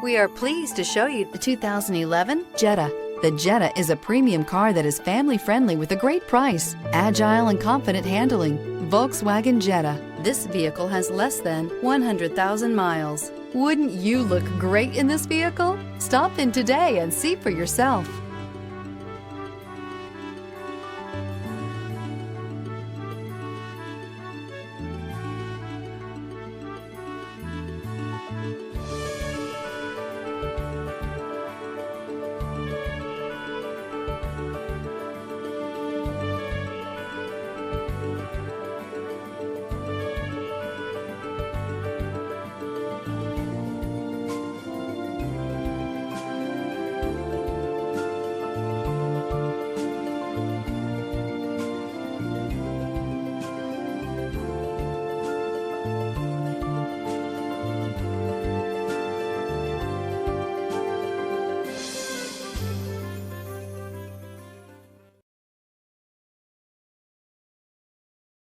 We are pleased to show you The 2011 Jetta. The Jetta is a premium car that is family-friendly with a great price, agile and confident handling. Volkswagen Jetta. This vehicle has less than 100,000 miles. Wouldn't you look great in this vehicle? Stop in today and see for yourself.